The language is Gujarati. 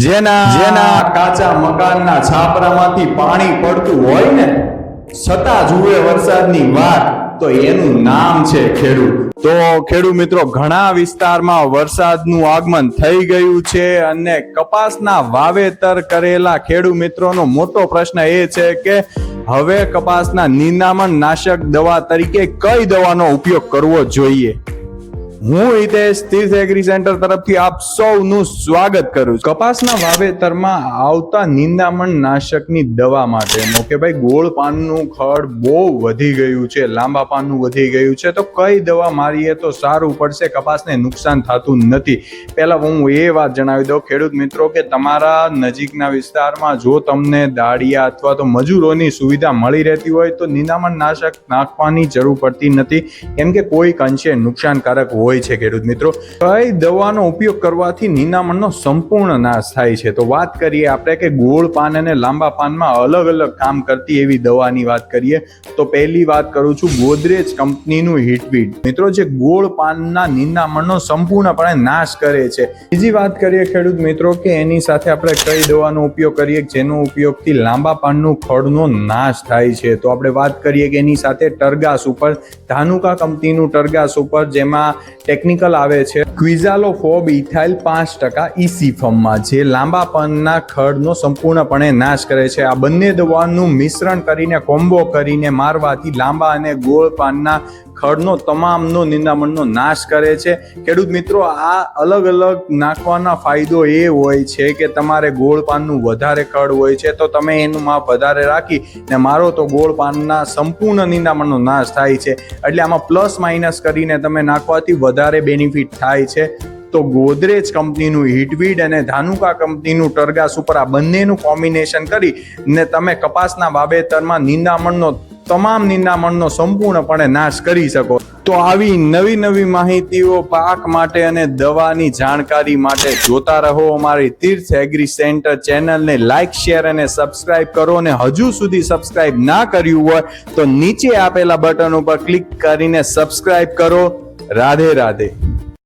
જેના કાચા મકાનના છાપરામાંથી પાણી પડતું હોય ને છતાં જુએ વરસાદની વાત, તો એનું નામ છે ખેડૂત. તો ખેડૂત મિત્રો, ઘણા વિસ્તારમાં વરસાદનું આગમન થઈ ગયું છે અને કપાસના વાવેતર કરેલા ખેડૂત મિત્રોનો મોટો પ્રશ્ન એ છે કે હવે કપાસના નિંદામણ નાશક દવા તરીકે કઈ દવાનો ઉપયોગ કરવો જોઈએ. હું હિતેશ તીર્થ એગ્રી સેન્ટર તરફથી આપ સૌનું સ્વાગત કરું છું. કપાસના વાવેતરમાં આવતા નિંદામણ નાશકની દવા માટેનો કે ભાઈ ગોળ પાનનું ખડ બહુ વધી ગયું છે, લાંબા પાનનું વધી ગયું છે, તો કઈ દવા મારીએ તો સારું પડશે, કપાસને નુકસાન થતું નથી. પહેલા હું એ વાત જણાવી દઉં ખેડૂત મિત્રો કે તમારા નજીકના વિસ્તારમાં જો તમને દાળિયા અથવા તો મજૂરોની સુવિધા મળી રહેતી હોય તો નિંદામણ નાશક નાખવાની જરૂર પડતી નથી, કેમ કે કોઈક અંશે નુકસાનકારક હોય છે. ખેડૂત મિત્રો, કઈ દવાનો ઉપયોગ કરવાથી નિંદામણનો સંપૂર્ણ નાશ થાય છે, તો વાત કરીએ આપણે કે ગોળ પાન અને લાંબા પાનમાં અલગ અલગ કામ કરતી એવી દવાની વાત કરીએ તો પહેલી વાત કરું છું ગોદરેજ કંપનીનું હિટવીડ. મિત્રો, જે ગોળ પાનના નિંદામણનો સંપૂર્ણપણે નાશ કરે છે. બીજી વાત કરીએ ખેડૂત મિત્રો કે એની સાથે આપણે કઈ દવાનો ઉપયોગ કરીએ જેનો ઉપયોગથી લાંબા પાનનું ખડનો નાશ થાય છે, તો આપણે વાત કરીએ કે એની સાથે ટરગાસ ઉપર ધાનુકા કંપનીનું ટરગાસ ઉપર, જેમાં ટેકનિકલ આવે છે ક્વિઝાલોફોબ ઇથાઇલ 5% ઇસી ફોર્મમાં, જે લાંબા પાનના ખડનો સંપૂર્ણપણે નાશ કરે છે. આ બંને દવાનું મિશ્રણ કરીને કોમ્બો કરીને મારવાથી લાંબા અને ગોળ પાનના ખડનો તમામનો નિંદામણનો નાશ કરે છે. ખેડૂત મિત્રો, આ અલગ અલગ નાખવાના ફાયદો એ હોય છે કે તમારે ગોળ પાનનું વધારે ખડ હોય છે તો તમે એનું માપ વધારે રાખી ને મારો તો ગોળ પાનના સંપૂર્ણ નિંદામણનો નાશ થાય છે. એટલે આમાં પ્લસ માઇનસ કરીને તમે નાખવાથી વધારે બેનિફિટ થાય છે. તો ગોદરેજ કંપનીનું હિટવીડ અને ધાનુકા કંપનીનું ટરગાસ ઉપર આ બંનેનું કોમ્બિનેશન કરી ને તમે કપાસના વાવેતરમાં તમામ નિંદામણનો સંપૂર્ણપણે નાશ કરી શકો. તો આવી નવી નવી માહિતીઓ પાક માટે અને દવાની જાણકારી માટે જોતા રહો અમારી તીર્થ એગ્રી સેન્ટર ચેનલને. લાઈક, શેર અને સબસ્ક્રાઇબ કરો, અને હજુ સુધી સબસ્ક્રાઇબ ના કર્યું હોય તો નીચે આપેલા બટન ઉપર ક્લિક કરીને સબસ્ક્રાઇબ કરો. રાધે રાધે.